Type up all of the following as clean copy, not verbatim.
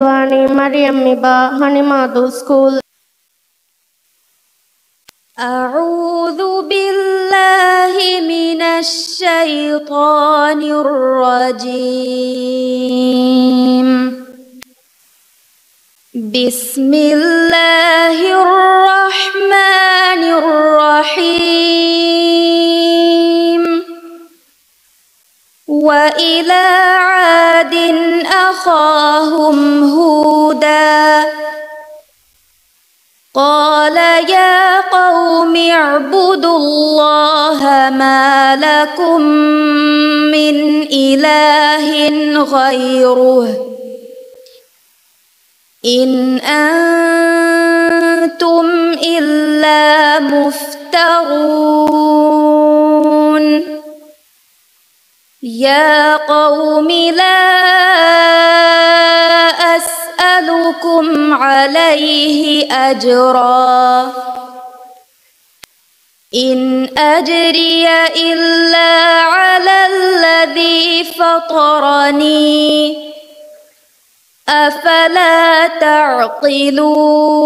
Vani Mariam Miba Hanimadu School. أعوذ بالله من الشيطان الرجيم. بسم الله الرحمن الرحيم. وإلى عاد أخاهم هودا قال يا قوم اعبدوا الله ما لكم من إله غيره إن أنتم إلا مفترون. يا قوم لا أسألكم عليه أجرا إن أجري إلا على الذي فطرني أفلا تعقلون.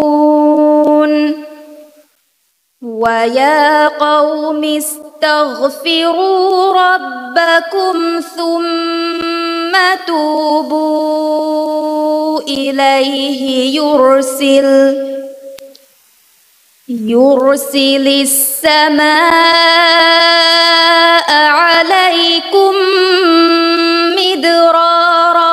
ويا قوم استغفروا ربكم ثم توبوا إليه يرسل السماء عليكم مدرارا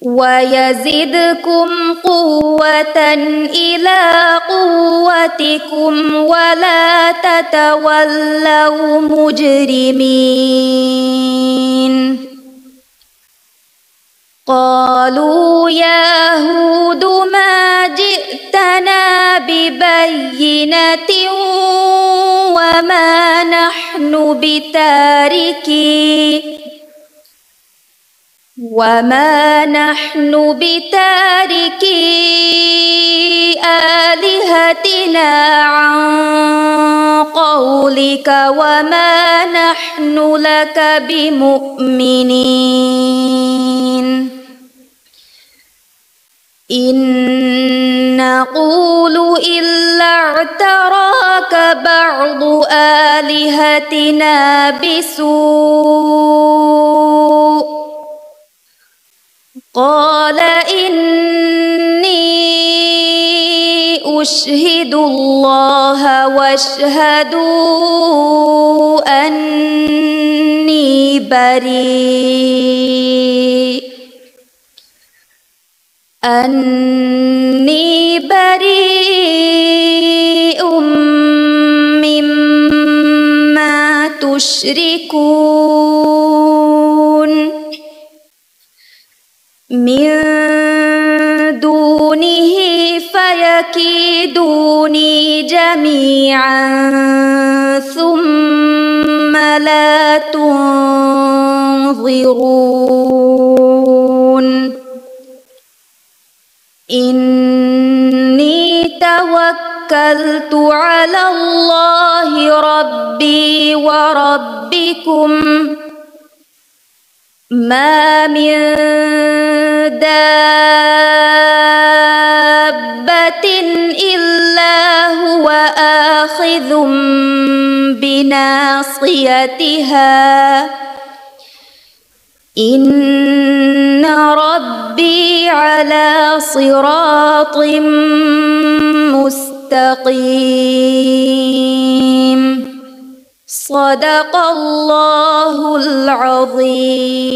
ويزدكم قوة إلى قوتكم ولا تتولوا مجرمين. قالوا يا هود ما جئتنا ببينة وما نحن بتاركي آلهتنا عن قولك وما نحن لك بمؤمنين. إن نقول إلا اعتراك بعض آلهتنا بسوء قال إني أشهد الله واشهدوا أني بريء مما تشركون من دونه فيكيدوني جميعا ثم لا تنظرون. إني توكلت على الله ربي وربكم ما من دابة إلا هو آخذ بناصيتها إن ربي على صراط مستقيم. صدق الله العظيم.